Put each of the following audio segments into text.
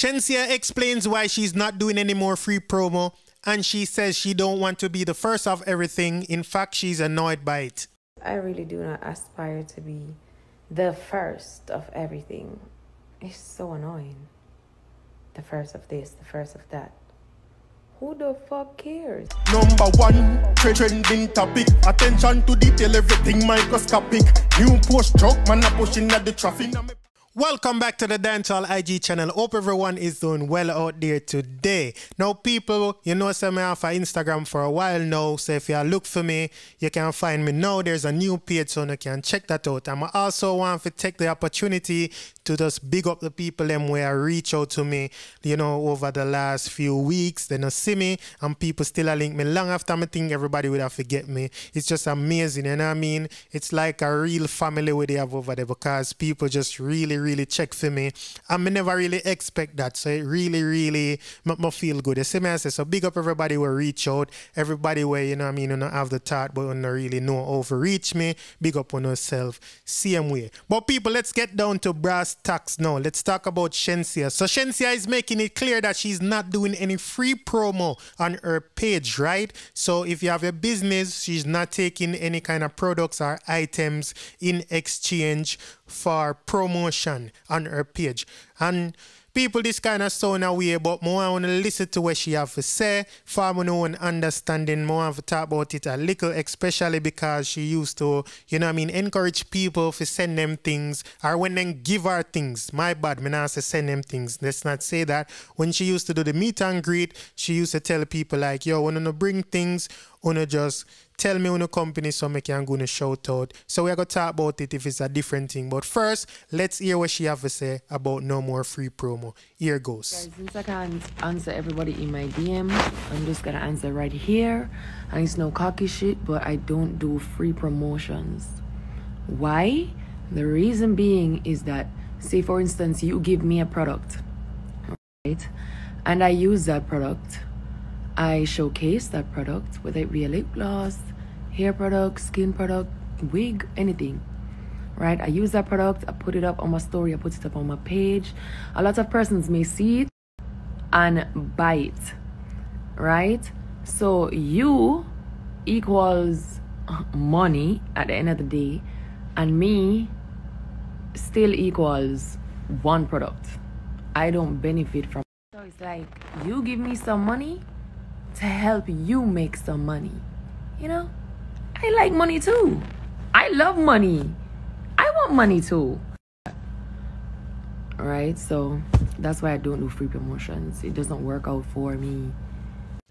Shenseea explains why she's not doing any more free promo, and she says she don't want to be the first of everything. In fact, she's annoyed by it. I really do not aspire to be the first of everything. It's so annoying. The first of this, the first of that. Who the fuck cares? Number one, trending topic. Attention to detail, everything microscopic. New post truck, man, a pushing at the traffic. Welcome back to the Dancehall IG channel. Hope everyone is doing well out there today. Now, people, you know, I'm off of Instagram for a while now, so if you look for me, you can find me now. There's a new page, so you can check that out. I also want to take the opportunity to just big up the people them where reach out to me, you know, over the last few weeks. They don't see me, and people still link me long after I think everybody would have forget me. It's just amazing, you know what I mean? It's like a real family we they have over there, because people just really check for me, and me never really expect that, so it really make me feel good. You see me, I say, so big up everybody who reach out, everybody where, you know what I mean, you don't have the thought but you don't really know how to reach me. Big up on yourself, same way. But people, let's get down to brass tacks now. Let's talk about Shenseea. So Shenseea is making it clear that she's not doing any free promo on her page, right? So if you have a business, she's not taking any kind of products or items in exchange for promotion on her page. And people, this kind of sound away, but more I want to listen to what she have to say for my own understanding. More have to talk about it a little, especially because she used to, you know what I mean, encourage people to send them things, or when they give her things. My bad, me not say send them things. Let's not say that. When she used to do the meet and greet, she used to tell people like, yo, when you bring things, you just tell me on a company so I can go and shout out. So we're going to talk about it if it's a different thing. But first, let's hear what she have to say about no more free promo. Here goes. Guys, since I can't answer everybody in my DM, I'm just going to answer right here. And it's no cocky shit, but I don't do free promotions. Why? The reason being is that, say for instance, you give me a product, right? And I use that product. I showcase that product, whether it be a lip gloss, hair product, skin product, wig, anything, right? I use that product, I put it up on my story, I put it up on my page. A lot of persons may see it and buy it, right? So you equals money at the end of the day, and me still equals one product. I don't benefit from it. So it's like, you give me some money to help you make some money. You know, I like money too. I love money. I want money too. Right? So that's why I don't do free promotions. It doesn't work out for me.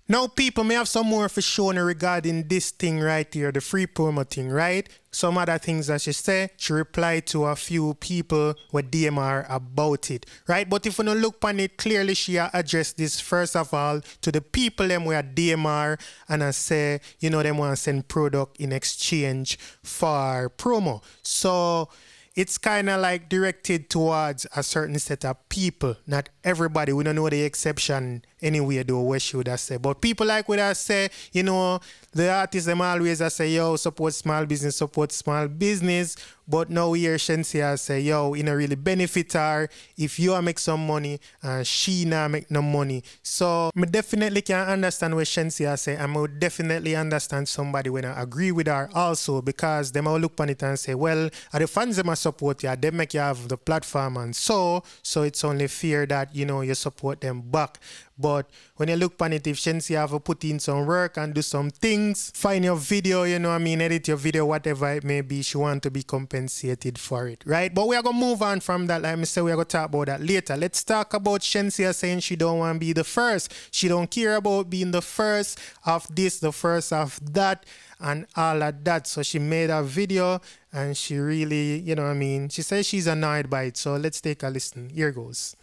Now, people, may have some more for showing regarding this thing right here, the free promo thing, right? Some other things that she said, she replied to a few people with DMR about it, right? But if you don't look on it, clearly she addressed this first of all to the people them who are DMR, and I say, you know, them want to send product in exchange for promo. So it's kind of like directed towards a certain set of people, not everybody. We don't know the exception anyway, though, what she would have said. But people like what I say, you know, the artists them always say, yo, support small business, support small business. But now here Shenseea say, yo, you know, really benefit her if you make some money and she not make no money. So I definitely can understand what Shenseea say, and I would definitely understand somebody when I agree with her also, because them all look on it and say, well, are the fans them support you, they make you have the platform, and so it's only fair that, you know, you support them back. But when you look on it, if Shenseea have to put in some work and do some things, find your video, you know what I mean, edit your video, whatever it may be, she want to be compensated for it, right? But we are going to move on from that. Like I said, we are going to talk about that later. Let's talk about Shenseea saying she don't want to be the first. She don't care about being the first of this, the first of that, and all of that. So she made a video and she really, you know what I mean, she says she's annoyed by it. So let's take a listen. Here goes.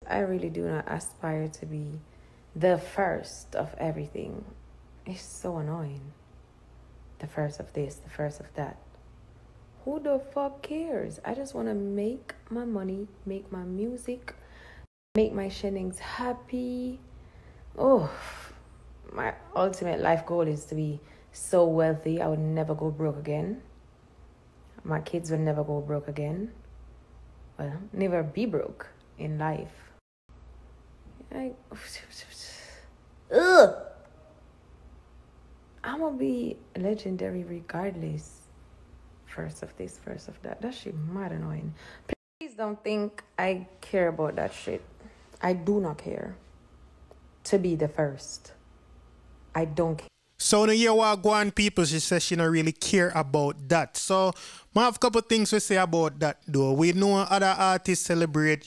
I really do not aspire to be the first of everything. It's so annoying. The first of this, the first of that. Who the fuck cares? I just want to make my money, make my music, make my Shenings happy. Oh, my ultimate life goal is to be so wealthy I would never go broke again. My kids will never go broke again. Well, never be broke in life. Ugh. I'm gonna be legendary regardless. First of this, first of that. That shit mad annoying. Please don't think I care about that shit. I do not care to be the first. I don't care. So in year what go on people, she says she don't really care about that. So I have a couple things to say about that though. We know other artists celebrate,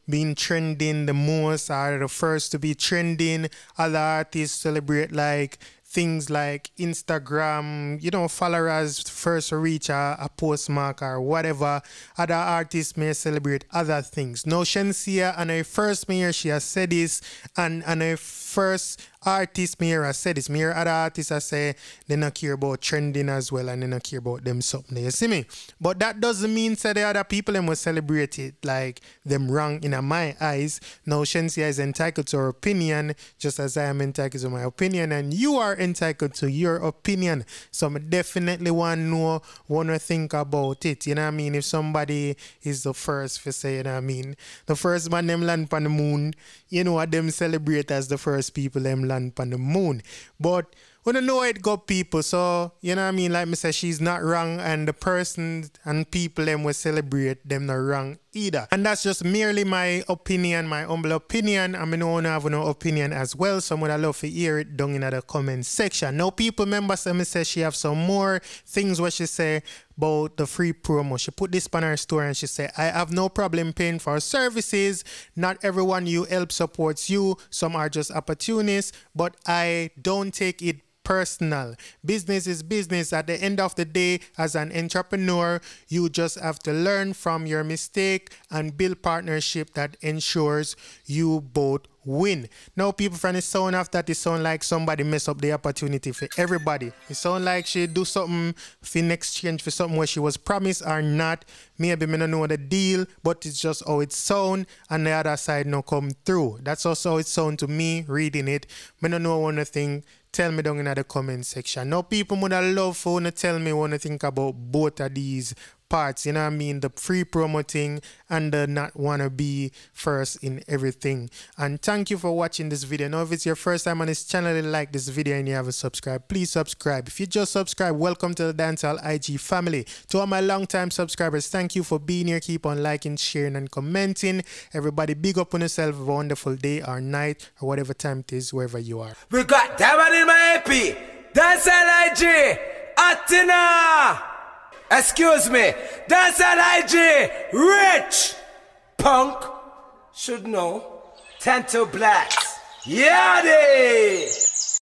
being trending the most, are the first to be trending. Other artists celebrate like things like Instagram, followers first to reach a postmark or whatever. Other artists may celebrate other things. Now Shenseea and her first mayor, she has said this, and her first artist mayor has said this. Mayor other artists have said they don't care about trending as well, and they don't care about them something. You see me? But that doesn't mean that the other people them will celebrate it like them wrong in my eyes. Now Shenseea is entitled to her opinion, just as I am entitled to my opinion, and you are entitled to your opinion. So I definitely want to think about it. You know what I mean? If somebody is the first for say, you know what I mean? The first man them land on the moon, what them celebrate as the first people them land on the moon. But we don't know it got people, so you know what I mean, like me say, she's not wrong, and the person and people them will celebrate them not wrong either. And that's just merely my opinion, my humble opinion. I mean, I don't have no opinion as well, so I would love to hear it down in the comment section. Now people remember me say she have some more things what she say about the free promo. She put this on her story and she said, I have no problem paying for services. Not everyone you help supports you. Some are just opportunists, but I don't take it personal. Business is business. At the end of the day, as an entrepreneur, you just have to learn from your mistake and build partnership that ensures you both win. Now people from the sound of that, it sound like somebody mess up the opportunity for everybody. It sound like she do something in exchange for something where she was promised or not. Maybe me don't know the deal, but it's just how it sound, and the other side no come through. That's also how it sound to me reading it. Me don't know one thing. Tell me down in the comment section. Now people would love for to tell me what to think about both of these parts, you know what I mean, the free promoting and the not want to be first in everything. And thank you for watching this video. Now if it's your first time on this channel and like this video and you haven't subscribed, please subscribe. If you just subscribe, welcome to the Dancehall IG family. To all my long time subscribers, thank you for being here. Keep on liking, sharing and commenting. Everybody big up on yourself. Have a wonderful day or night or whatever time it is, wherever you are. We got that one in my AP. Dancehall IG. Atina. Excuse me, Dancehall IG, rich, punk, should know, 10 to blacks, yardie!